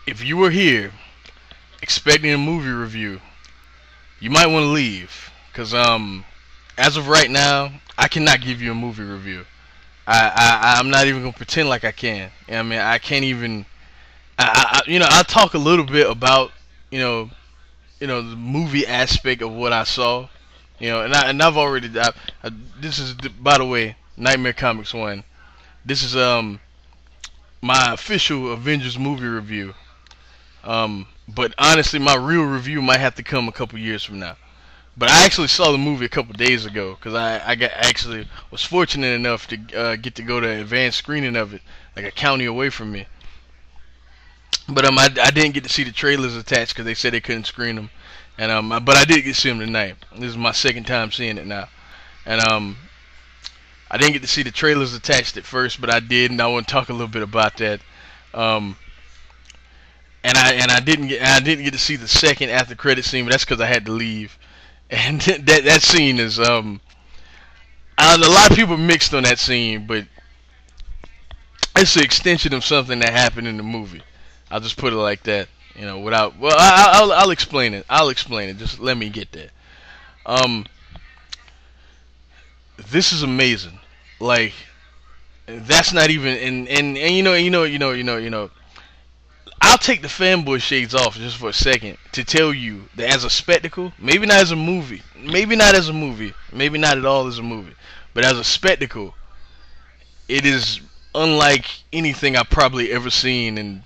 if you were here expecting a movie review, you might want to leave, cause as of right now, I cannot give you a movie review. I'm not even gonna pretend like I can. You know what I mean, I can't even. I'll talk a little bit about you know, the movie aspect of what I saw. And I've already. This is, by the way, Nightmare Comics 1. This is my official Avengers movie review. But honestly, my real review might have to come a couple years from now. But I actually saw the movie a couple days ago because I was fortunate enough to get to go to an advanced screening of it, like a county away from me. But I didn't get to see the trailers attached because they said they couldn't screen them, and but I did get to see them tonight. This is my second time seeing it now, and I didn't get to see the trailers attached at first, but I did, and I want to talk a little bit about that. Um, and I didn't get to see the second after credit scene, but that's because I had to leave. And that scene is a lot of people mixed on that scene, but it's an extension of something that happened in the movie. I'll just put it like that. Without, well, I'll explain it. I'll explain it. Just let me get there. Um, this is amazing. Like, that's not even, and I'll take the fanboy shades off just for a second to tell you that as a spectacle, maybe not as a movie, maybe not as a movie, maybe not at all as a movie, but as a spectacle, it is unlike anything I've probably ever seen in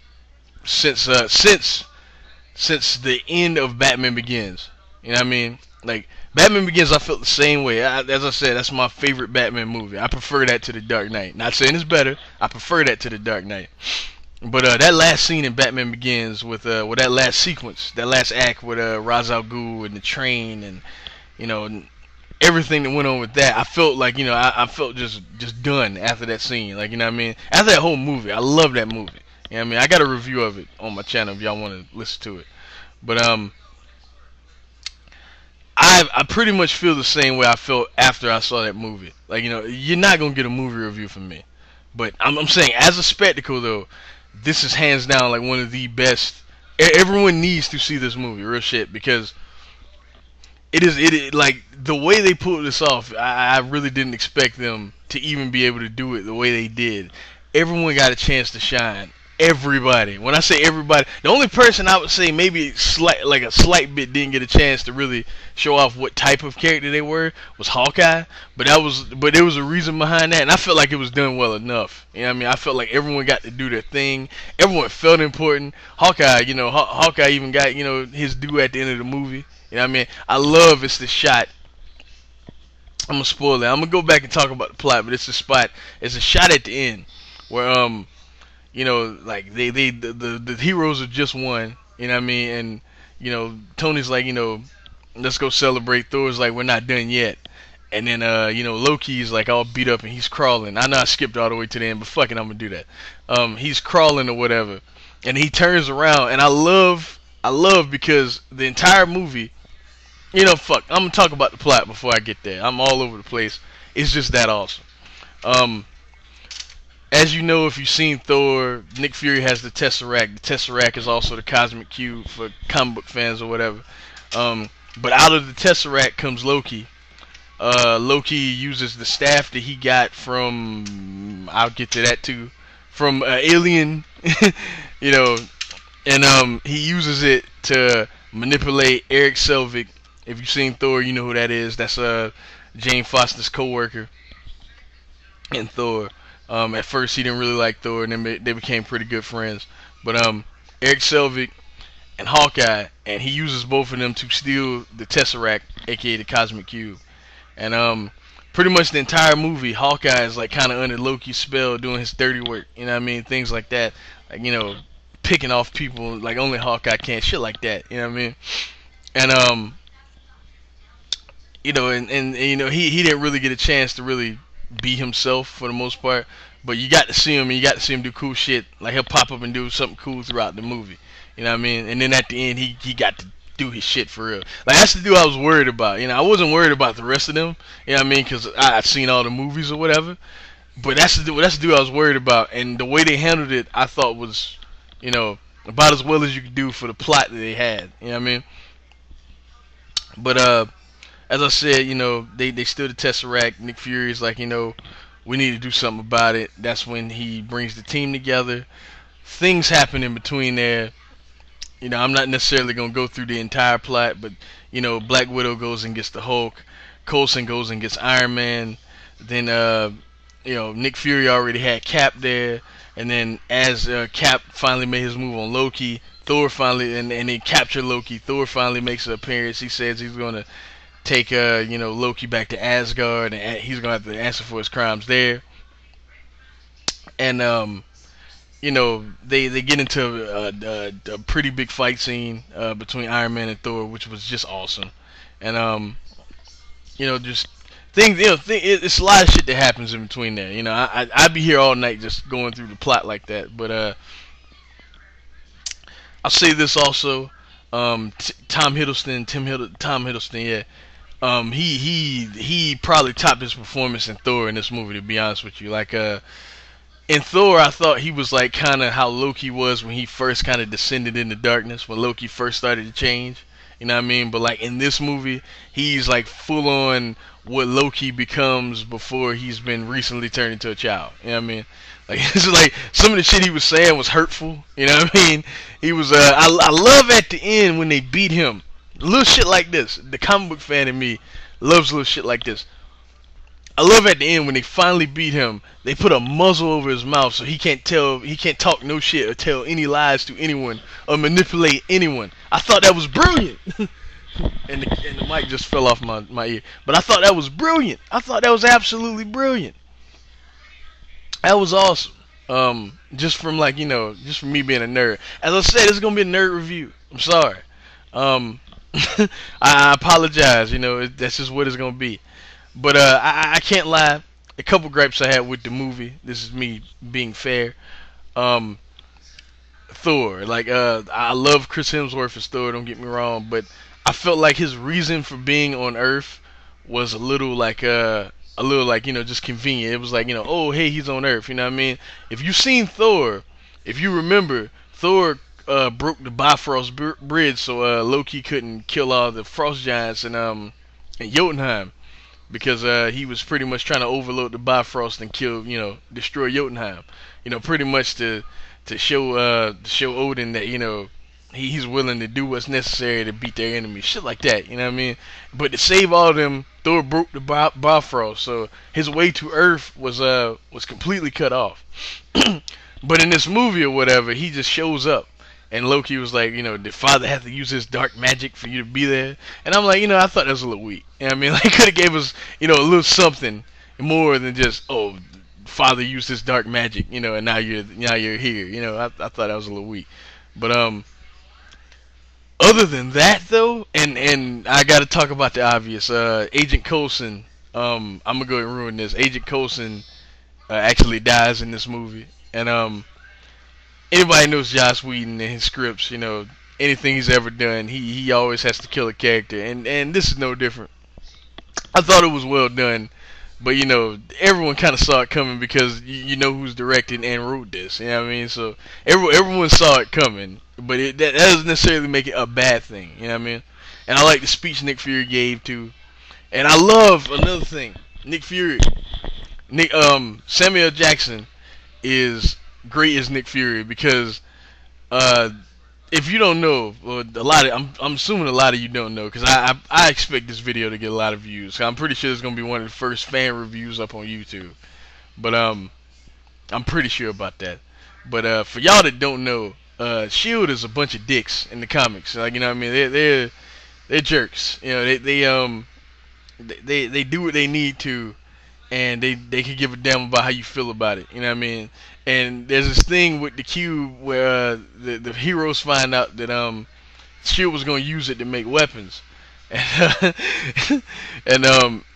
since the end of Batman Begins. You know what I mean? Like, Batman Begins, I felt the same way. As I said, that's my favorite Batman movie. I prefer that to The Dark Knight. Not saying it's better. I prefer that to The Dark Knight. But that last scene in Batman Begins with that last sequence, that last act with Ra's al Ghul and the train and and everything that went on with that, I felt like I felt just done after that scene. Like, you know what I mean? After that whole movie, I love that movie. You know what I mean? I got a review of it on my channel if y'all want to listen to it. But I pretty much feel the same way I felt after I saw that movie. Like, you're not gonna get a movie review from me. But I'm saying, as a spectacle though, this is hands down like one of the best. Everyone needs to see this movie, real shit, because it like the way they pulled this off. I really didn't expect them to even be able to do it the way they did. Everyone got a chance to shine. Everybody. When I say everybody, the only person I would say maybe a slight bit didn't get a chance to really show off what type of character they were was Hawkeye. But there was a reason behind that, and I felt like it was done well enough. You know what I mean? I felt like everyone got to do their thing. Everyone felt important. Hawkeye, Hawkeye even got his due at the end of the movie. You know what I mean? I love it's the shot. I'm gonna spoil it. I'm gonna go back and talk about the plot, but it's a spot. It's a shot at the end where like the heroes have just won, you know what I mean, and Tony's like, let's go celebrate. Thor's like, we're not done yet, and then Loki's like all beat up and he's crawling. I know I skipped all the way to the end, but fuck it, I'm gonna do that. He's crawling or whatever, and he turns around, and I love because the entire movie, fuck, I'm gonna talk about the plot before I get there. I'm all over the place. It's just that awesome. As you know, if you've seen Thor, Nick Fury has the Tesseract. The Tesseract is also the Cosmic Cube for comic book fans or whatever. But out of the Tesseract comes Loki. Loki uses the staff that he got from, I'll get to that too, from Alien, and he uses it to manipulate Eric Selvig. If you've seen Thor, you know who that is. That's Jane Foster's co-worker in Thor. At first he didn't really like Thor, and then they became pretty good friends. But Eric Selvig and Hawkeye, and he uses both of them to steal the Tesseract, aka the Cosmic Cube. And pretty much the entire movie, Hawkeye is like kind of under Loki's spell, doing his dirty work. You know what I mean? Things like that, like picking off people like only Hawkeye can, shit like that. You know what I mean? And he didn't really get a chance to really be himself for the most part, but you got to see him, and you got to see him do cool shit. Like, he'll pop up and do something cool throughout the movie. You know what I mean? And then at the end, he got to do his shit for real. Like, that's the dude I was worried about. I wasn't worried about the rest of them. You know what I mean? Because I've seen all the movies or whatever. But that's the dude I was worried about. And the way they handled it, I thought was, about as well as you could do for the plot that they had. You know what I mean? But as I said, they stood the Tesseract. Nick Fury's like, we need to do something about it. That's when he brings the team together. Things happen in between there. I'm not necessarily gonna go through the entire plot, but Black Widow goes and gets the Hulk. Coulson goes and gets Iron Man. Then Nick Fury already had Cap there, and then as Cap finally made his move on Loki, Thor finally and they capture Loki. Thor finally makes an appearance. He says he's gonna take Loki back to Asgard, and he's gonna have to answer for his crimes there. And they get into a pretty big fight scene between Iron Man and Thor, which was just awesome. And just things, it's a lot of shit that happens in between there. I'd be here all night just going through the plot like that. But I'll say this also. Tom Hiddleston, yeah. He probably topped his performance in Thor in this movie. To be honest with you, like in Thor, I thought he was like kind of how Loki was when he first kind of descended into darkness, when Loki first started to change. You know what I mean? But like in this movie, he's like full on what Loki becomes before he's been recently turned into a child. You know what I mean? Like it's like some of the shit he was saying was hurtful. You know what I mean? He was. I love at the end when they beat him. Little shit like this. The comic book fan in me loves little shit like this. I love at the end when they finally beat him. They put a muzzle over his mouth so he can't talk no shit or tell any lies to anyone or manipulate anyone. I thought that was brilliant. and the mic just fell off my ear. But I thought that was brilliant. I thought that was absolutely brilliant. That was awesome. Just from just from me being a nerd. As I said, it's gonna be a nerd review. I'm sorry. I apologize. That's just what it's gonna be. But I can't lie. A couple gripes I had with the movie. This is me being fair. Thor. I love Chris Hemsworth as Thor. Don't get me wrong, but I felt like his reason for being on Earth was a little just convenient. It was like oh hey, he's on Earth. You know what I mean? If you've seen Thor, if you remember, Thor broke the Bifrost Bridge so Loki couldn't kill all the frost giants in Jotunheim. Because he was pretty much trying to overload the Bifrost and destroy Jotunheim. Pretty much to show Odin that he's willing to do what's necessary to beat their enemies, shit like that. You know what I mean? But to save all of them, Thor broke the Bifrost, so his way to Earth was completely cut off. But in this movie or whatever, he just shows up. And Loki was like, did Father have to use his dark magic for you to be there? And I'm like, I thought that was a little weak. You know what I mean? Like, could have gave us, a little something more than just, oh, Father used his dark magic, and now you're here. I thought that was a little weak. But other than that though, and I got to talk about the obvious. Agent Coulson. I'm gonna go ahead and ruin this. Agent Coulson actually dies in this movie, and anybody knows Joss Whedon and his scripts, anything he's ever done, he always has to kill a character, and this is no different. I thought it was well done, but everyone kind of saw it coming because you know who's directed and wrote this. You know what I mean? So everyone saw it coming, but that doesn't necessarily make it a bad thing. You know what I mean? And I like the speech Nick Fury gave too, and I love another thing. Samuel Jackson is great as Nick Fury because if you don't know, well, I'm assuming a lot of you don't know because I expect this video to get a lot of views. I'm pretty sure it's gonna be one of the first fan reviews up on YouTube, but I'm pretty sure about that. But for y'all that don't know, Shield is a bunch of dicks in the comics. Like, you know what I mean? They're jerks. They do what they need to, and they can give a damn about how you feel about it. You know what I mean? And there's this thing with the cube where the heroes find out that Shield was gonna use it to make weapons, and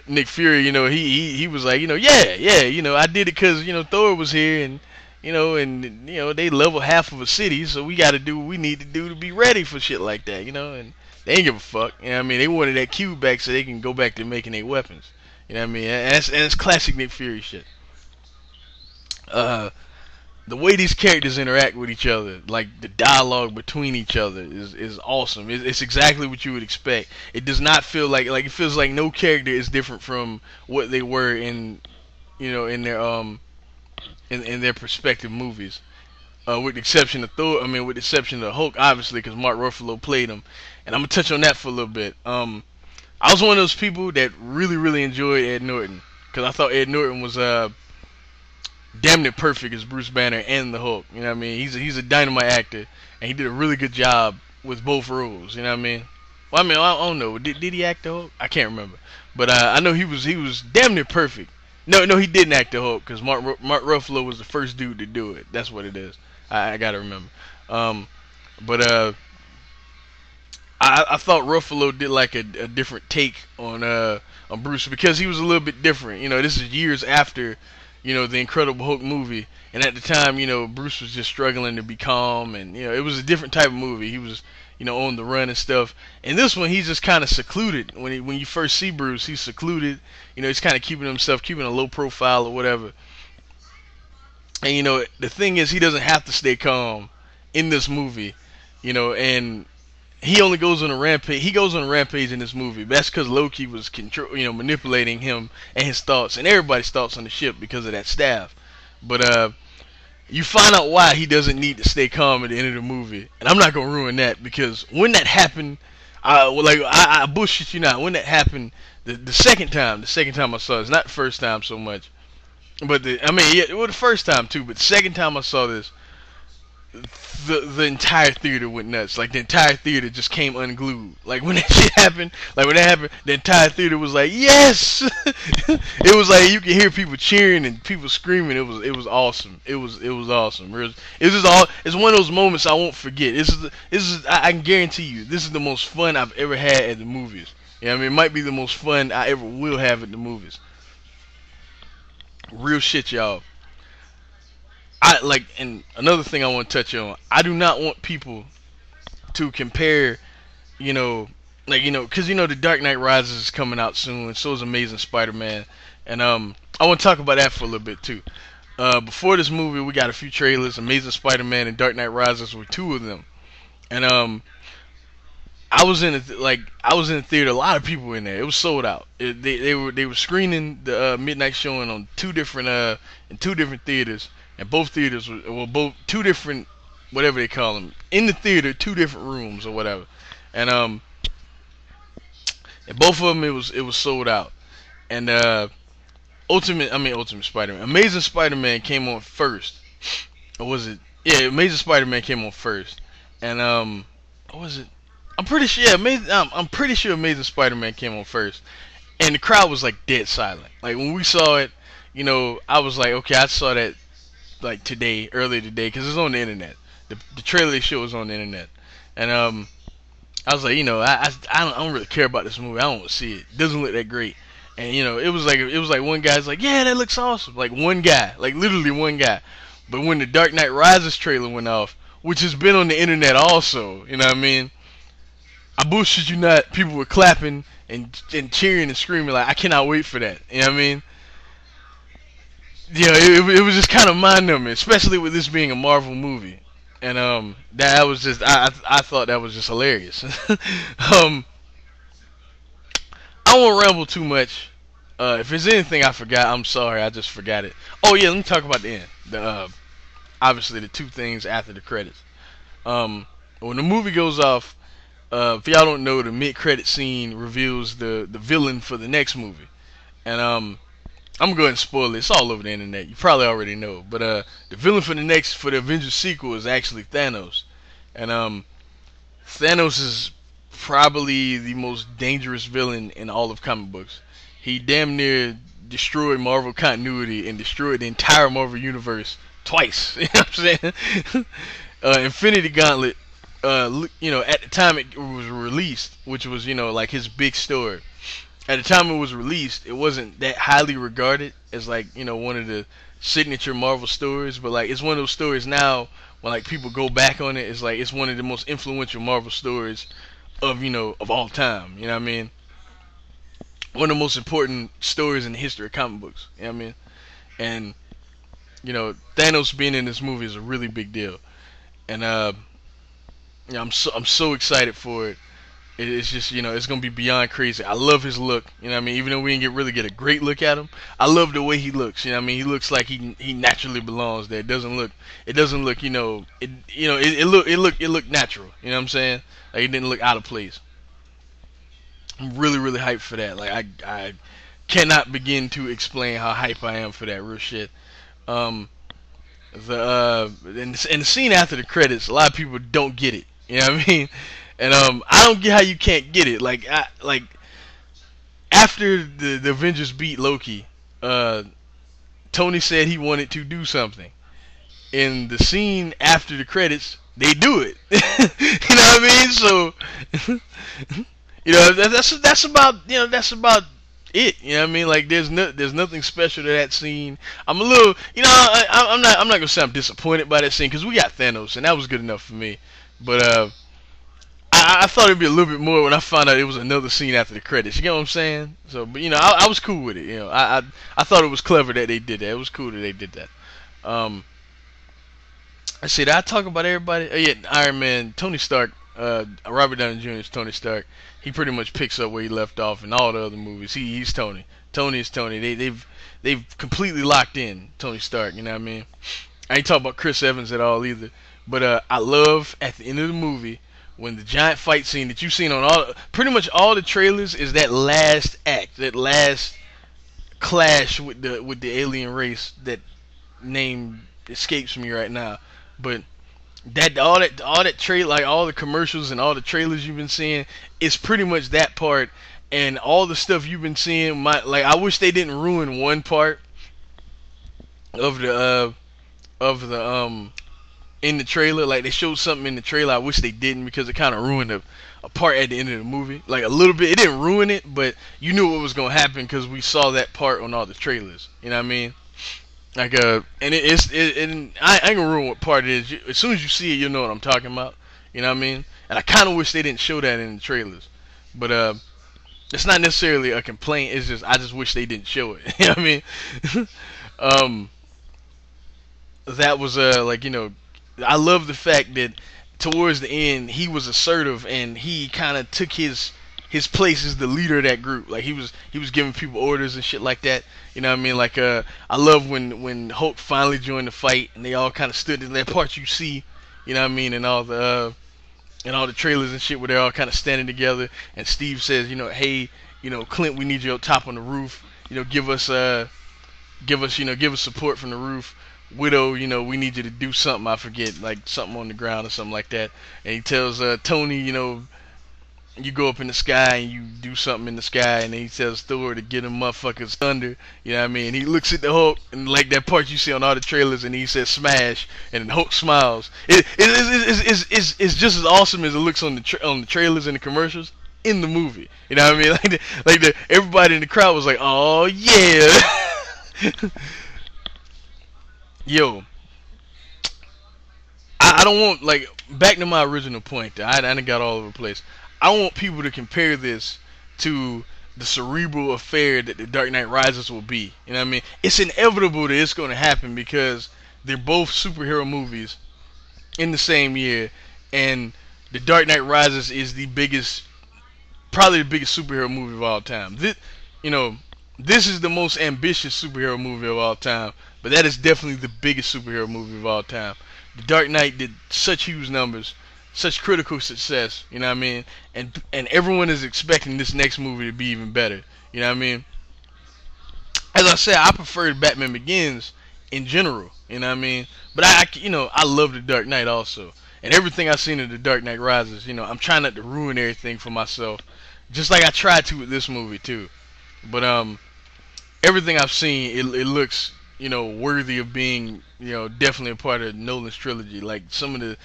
Nick Fury, he was like, yeah, I did it because Thor was here, and they level half of a city, so we got to do what we need to do to be ready for shit like that, and they ain't give a fuck. You know what I mean? They wanted that cube back so they can go back to making their weapons. You know what I mean? And it's classic Nick Fury shit. the way these characters interact with each other, like the dialogue between each other, is awesome. It's exactly what you would expect. It does not feel like it feels like no character is different from what they were in in their in their respective movies. With the exception of Thor, I mean with the exception of Hulk, obviously, because Mark Ruffalo played him, and I'm gonna touch on that for a little bit. I was one of those people that really enjoyed Ed Norton because I thought Ed Norton was damn near perfect as Bruce Banner and the Hulk. You know what I mean? He's a dynamite actor, and he did a really good job with both roles. You know what I mean? Well, I mean, I don't know. Did he act the Hulk? I can't remember, but I know he was damn near perfect. No, he didn't act the Hulk because Mark Ruffalo was the first dude to do it. That's what it is. I gotta remember. Um, but I thought Ruffalo did like a different take on Bruce because he was a little bit different. You know, this is years after the Incredible Hulk movie, and at the time, Bruce was just struggling to be calm, and it was a different type of movie. He was on the run and stuff. And this one, he's just kind of secluded. When you first see Bruce, he's secluded. He's kind of keeping a low profile or whatever. And the thing is, he doesn't have to stay calm in this movie. And he only goes on a rampage. He goes on a rampage in this movie. But that's because Loki was manipulating him and his thoughts and everybody's thoughts on the ship because of that staff. But you find out why he doesn't need to stay calm at the end of the movie, and I'm not gonna ruin that because when that happened, I bullshit you not. When that happened, the second time I saw it, it's not the first time so much, but I mean, yeah, well, the first time too, but the second time I saw this, the entire theater went nuts. Like the entire theater just came unglued. Like when that shit happened, the entire theater was like, yes. It was like you could hear people cheering and people screaming. It was awesome. It was awesome. It's one of those moments I won't forget. I can guarantee you this is the most fun I've ever had at the movies. Yeah, I mean, it might be the most fun I ever will have at the movies. Real shit, y'all. And another thing I want to touch on. I do not want people to compare, you know, because the Dark Knight Rises is coming out soon, and so is Amazing Spider-Man, and I want to talk about that for a little bit too. Before this movie, we got a few trailers. Amazing Spider-Man and Dark Knight Rises were two of them, and I was in the theater. A lot of people were in there. It was sold out. They were screening the midnight showing on two different in two different theaters, and both theaters were both two different, whatever they call them, in the theater, two different rooms or whatever, and and both of them it was sold out. And Ultimate Spider-Man, Amazing Spider-Man came on first, or was it? Yeah, Amazing Spider-Man came on first, and what was it? I'm pretty sure. Yeah, I'm pretty sure Amazing Spider-Man came on first, and the crowd was like dead silent. Like when we saw it, I was like, okay, I saw that like earlier today, because it's on the internet. The trailer they show is on the internet, and I was like, I don't really care about this movie. I don't want to see it. It doesn't look that great. And it was like one guy's like, yeah, that looks awesome. Like one guy, like literally one guy. But when the Dark Knight Rises trailer went off, which has been on the internet also, you know what I mean? I bullshit you not. People were clapping and cheering and screaming like, I cannot wait for that. You know what I mean? Yeah, it was just kind of mind numbing, especially with this being a Marvel movie. And that was just I thought that was just hilarious. I won't ramble too much. If there's anything I forgot, I'm sorry. I just forgot it. Oh yeah, let me talk about the end. Obviously the two things after the credits. When the movie goes off, if y'all don't know, the mid-credit scene reveals the villain for the next movie, and I'm gonna go ahead and spoil it. It's all over the internet. You probably already know, but the villain for the Avengers sequel is actually Thanos, and Thanos is probably the most dangerous villain in all of comic books. He damn near destroyed Marvel continuity and destroyed the entire Marvel universe twice. You know what I'm saying? Infinity Gauntlet, at the time it was released, which was, like his big story. At the time it was released, it wasn't that highly regarded as like, one of the signature Marvel stories, but like it's one of those stories now when like people go back on it, it's like it's one of the most influential Marvel stories of all time. You know what I mean? One of the most important stories in the history of comic books. You know what I mean? And Thanos being in this movie is a really big deal, and I'm so excited for it. It's just it's gonna be beyond crazy. I love his look. What I mean, even though we didn't really get a great look at him, I love the way he looks. What I mean, he looks like he naturally belongs there. It doesn't look it looked natural. You know what I'm saying? Like it didn't look out of place. I'm really really hyped for that. Like I cannot begin to explain how hype I am for that real shit. Um, and the scene after the credits, a lot of people don't get it. You know what I mean? And I don't get how you can't get it. Like after the Avengers beat Loki, Tony said he wanted to do something. In the scene after the credits, they do it. You know what I mean? So that's about it. You know what I mean? Like there's nothing special to that scene. I'm a little, I'm not gonna say I'm disappointed by that scene because we got Thanos and that was good enough for me. But I thought it'd be a little bit more when I found out it was another scene after the credits. You get what I'm saying? So, but I was cool with it. I thought it was clever that they did that. It was cool that they did that. Um, I said I talk about everybody. Oh, yeah, Iron Man, Tony Stark, Robert Downey Jr. is Tony Stark. He pretty much picks up where he left off in all the other movies. He's Tony. Tony is Tony. They've completely locked in Tony Stark. You know what I mean? I ain't talking about Chris Evans at all either. But I love at the end of the movie when the giant fight scene that you've seen on pretty much all the trailers is that last act, that last clash with the alien race. That name escapes me right now, but all that trailer, like all the commercials and all the trailers you've been seeing, it's pretty much that part, and all the stuff you've been seeing. I wish they didn't ruin one part of the in the trailer. Like they showed something in the trailer, I wish they didn't because it kind of ruined a part at the end of the movie. Like a little bit, it didn't ruin it, but you knew what was gonna happen because we saw that part on all the trailers. You know what I mean? Like and I ain't gonna ruin what part it is. As soon as you see it, you'll know what I'm talking about. You know what I mean? And I kind of wish they didn't show that in the trailers, but it's not necessarily a complaint. It's just I just wish they didn't show it. You know what I mean? um, that was I love the fact that towards the end he was assertive and he kind of took his place as the leader of that group. Like he was giving people orders and shit like that. You know what I mean? Like I love when Hulk finally joined the fight and they all kind of stood in that part you see. You know what I mean? And all the trailers and shit where they're all kind of standing together. And Steve says, hey, Clint, we need you up top on the roof. Give us support from the roof. Widow, we need you to do something. I forget, like something on the ground or something like that. And he tells Tony, you go up in the sky and you do something in the sky, and then he tells Thor to get him motherfuckers thunder. You know what I mean? He looks at the Hulk and like that part you see on all the trailers, and he says smash, and then Hulk smiles. It's just as awesome as it looks on the trailers and the commercials in the movie. You know what I mean? Everybody in the crowd was like, oh yeah. Yo, I don't want, like, back to my original point. I done got all over the place. I want people to compare this to the cerebral affair that The Dark Knight Rises will be. You know what I mean? It's inevitable that it's going to happen because they're both superhero movies in the same year, and The Dark Knight Rises is probably the biggest superhero movie of all time. This is the most ambitious superhero movie of all time, but that is definitely the biggest superhero movie of all time. The Dark Knight did such huge numbers, such critical success, you know what I mean? And everyone is expecting this next movie to be even better, you know what I mean? As I said, I prefer Batman Begins in general, you know what I mean? But I love The Dark Knight also. And everything I've seen of The Dark Knight Rises, I'm trying not to ruin everything for myself, just like I tried to with this movie too. But everything I've seen, it looks, worthy of being, definitely a part of Nolan's trilogy. Like some of the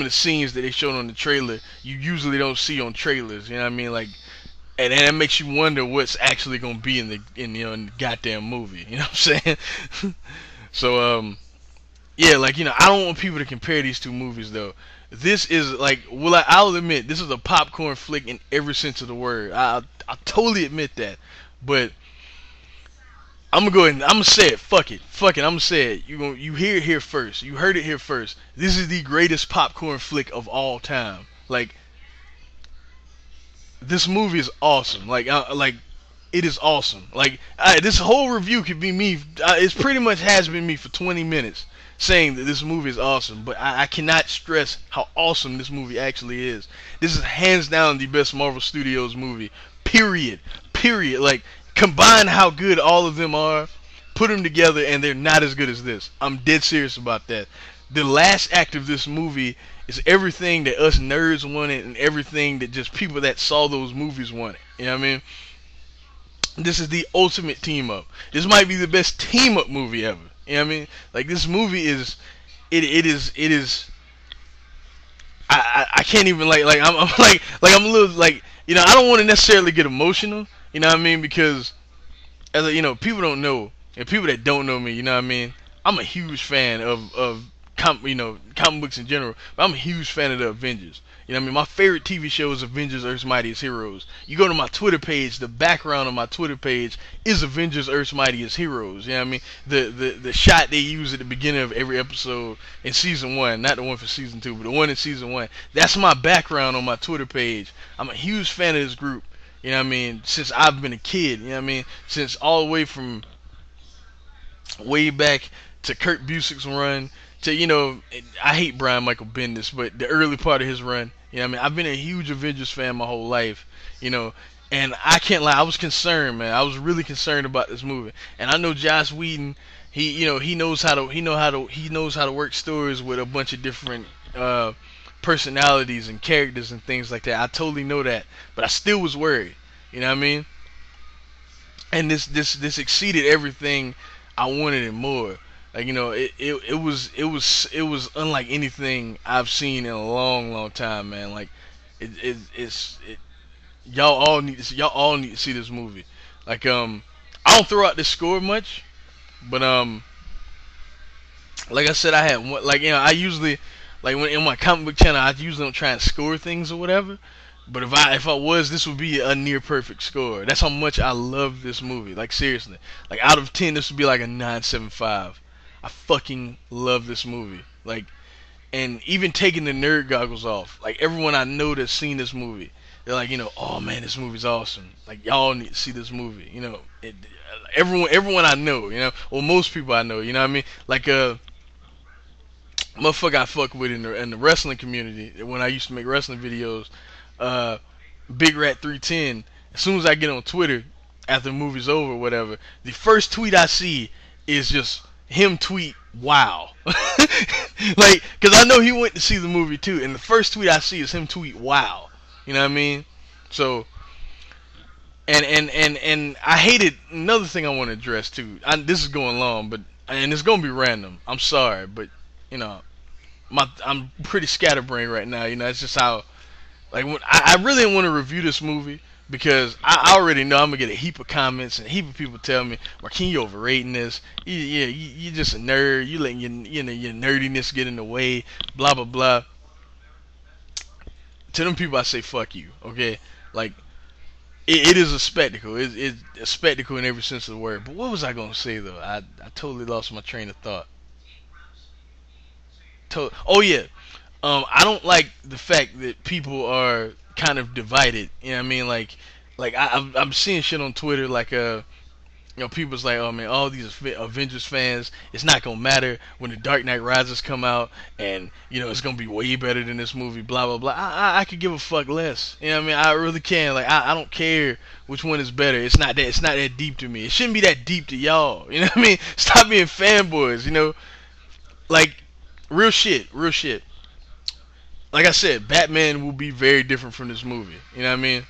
scenes that they showed on the trailer, you usually don't see on trailers. You know what I mean? Like, and that makes you wonder what's actually gonna be in the goddamn movie. You know what I'm saying? So yeah, like I don't want people to compare these two movies though. This is like, I'll admit this is a popcorn flick in every sense of the word. I totally admit that, but I'm gonna go ahead and I'm gonna say it. Fuck it. Fuck it. I'm gonna say it. You hear it here first. You heard it here first. This is the greatest popcorn flick of all time. Like, this movie is awesome. Like it is awesome. Like, this whole review could be me. It's pretty much has been me for 20 minutes saying that this movie is awesome. But I cannot stress how awesome this movie actually is. This is hands down the best Marvel Studios movie. Period. Period. Like, combine how good all of them are, put them together, and they're not as good as this. I'm dead serious about that. The last act of this movie is everything that us nerds wanted and everything that just people that saw those movies wanted. You know what I mean? This is the ultimate team up. This might be the best team up movie ever. You know what I mean? Like, this movie is, it is. I can't even I'm I'm a little like, I don't want to necessarily get emotional. You know what I mean? Because people don't know, and people that don't know me, you know what I mean? I'm a huge fan of comic books in general, but I'm a huge fan of the Avengers. You know what I mean? My favorite TV show is Avengers Earth's Mightiest Heroes. You go to my Twitter page, the background on my Twitter page is Avengers Earth's Mightiest Heroes. You know what I mean? The shot they use at the beginning of every episode in season 1, not the one for season 2, but the one in season 1. That's my background on my Twitter page. I'm a huge fan of this group. You know what I mean? Since I've been a kid, you know what I mean? Since all the way from way back to Kurt Busiek's run to, I hate Brian Michael Bendis, but the early part of his run, you know what I mean? I've been a huge Avengers fan my whole life, and I can't lie, I was concerned, man. I was really concerned about this movie. And I know Joss Whedon, he knows how to work stories with a bunch of different personalities and characters and things like that. I totally know that, but I still was worried. You know what I mean? And this exceeded everything I wanted and more. Like, it was unlike anything I've seen in a long time, man. Like, it's y'all all need to see this movie. Like, I don't throw out this score much, but like I said, I had one, I usually, like, when in my comic book channel, I usually don't try and score things or whatever. But if I was, this would be a near perfect score. That's how much I love this movie. Like, seriously, like, out of 10, this would be like a 9.75. I fucking love this movie. Like, and even taking the nerd goggles off, like, everyone I know that's seen this movie, they're like, oh man, this movie's awesome. Like, y'all need to see this movie. Everyone I know, well, most people I know, you know what I mean? Like, motherfucker I fuck with in the wrestling community when I used to make wrestling videos, Big Rat 310. As soon as I get on Twitter after the movie's over or whatever, the first tweet I see is just him tweet wow. Like, cause I know he went to see the movie too, and the first tweet I see is him tweet wow. You know what I mean? So, and I hated another thing I want to address too. This is going long, and it's gonna be random. I'm sorry, but I'm pretty scatterbrained right now. It's just how, like, I really didn't want to review this movie because I already know I'm gonna get a heap of comments and a heap of people tell me, "Marquin, you overrating this. You just a nerd. You letting your nerdiness get in the way. Blah blah blah." To them people, I say fuck you. Okay, like, it is a spectacle. It's a spectacle in every sense of the word. But what was I gonna say though? I totally lost my train of thought. Oh yeah, I don't like the fact that people are kind of divided. You know what I mean? Like I'm seeing shit on Twitter like people's like, oh man, all these Avengers fans, it's not gonna matter when the Dark Knight Rises come out, and it's gonna be way better than this movie. Blah blah blah. I could give a fuck less. You know what I mean? I really can. Like, I don't care which one is better. It's not that deep to me. It shouldn't be that deep to y'all. You know what I mean? Stop being fanboys. Like, real shit. Like I said, Batman will be very different from this movie. You know what I mean?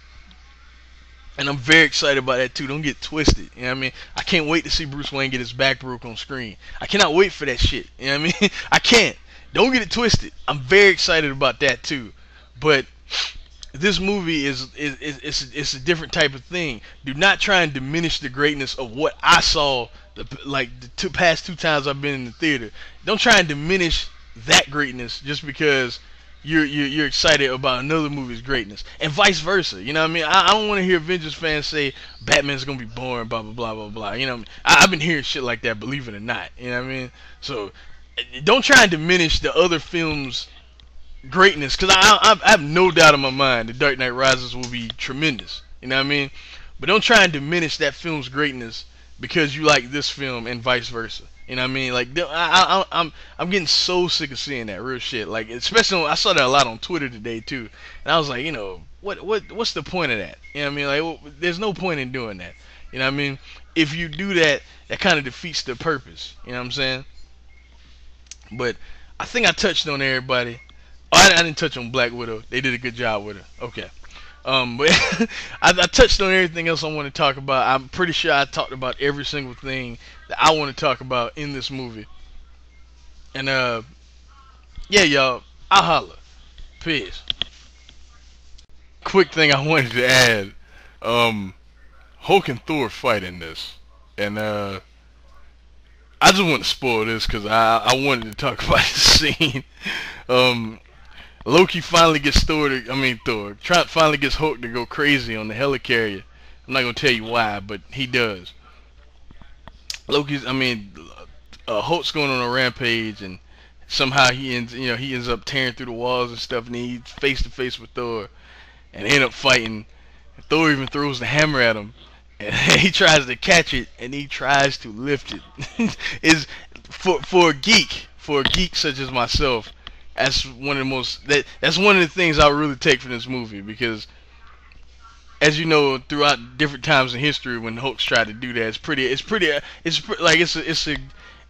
And I'm very excited about that too. Don't get twisted. You know what I mean? I can't wait to see Bruce Wayne get his back broke on screen. I cannot wait for that shit. You know what I mean? I can't. Don't get it twisted. I'm very excited about that too. But this movie is a different type of thing. Do not try and diminish the greatness of what I saw the past 2 times I've been in the theater. Don't try and diminish that greatness just because you're excited about another movie's greatness, and vice versa. You know what I mean? I don't want to hear Avengers fans say Batman's gonna be boring, blah blah blah blah blah. You know, what I mean? I've been hearing shit like that, believe it or not. You know what I mean? So don't try and diminish the other films' greatness, because I have no doubt in my mind The Dark Knight Rises will be tremendous. You know what I mean? But don't try and diminish that film's greatness because you like this film and vice versa. You know what I mean? Like I'm getting so sick of seeing that real shit. Like especially I saw that a lot on Twitter today too, and I was like, you know, what's the point of that? You know what I mean? Like there's no point in doing that. You know what I mean? If you do that, that kind of defeats the purpose. You know what I'm saying? But I think I touched on everybody. Oh, I didn't touch on Black Widow. They did a good job with her. Okay. But I touched on everything else I want to talk about. I'm pretty sure I talked about every single thing that I want to talk about in this movie. And yeah, y'all, I'll holla. Peace. Quick thing I wanted to add. Hulk and Thor fight in this, and I just want to spoil this because I wanted to talk about this scene. Loki finally gets Thor finally gets Hulk to go crazy on the helicarrier. I'm not gonna tell you why, but he does. Hulk's going on a rampage, and somehow he ends up tearing through the walls and stuff, and he's face to face with Thor, and they end up fighting. Thor even throws the hammer at him, and he tries to catch it, and he tries to lift it. Is for a geek such as myself, that's one of the that's one of the things I really take from this movie, because as you know, throughout different times in history when Hulk's tried to do that,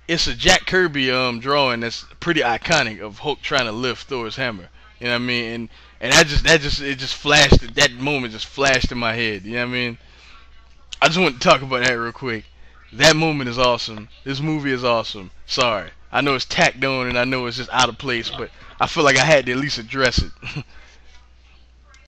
it's a Jack Kirby drawing that's pretty iconic of Hulk trying to lift Thor's hammer. You know what I mean? And it just flashed, that moment just flashed in my head. You know what I mean? I just want to talk about that real quick. That moment is awesome. This movie is awesome. Sorry. I know it's tacked on and I know it's just out of place, but I feel like I had to at least address it.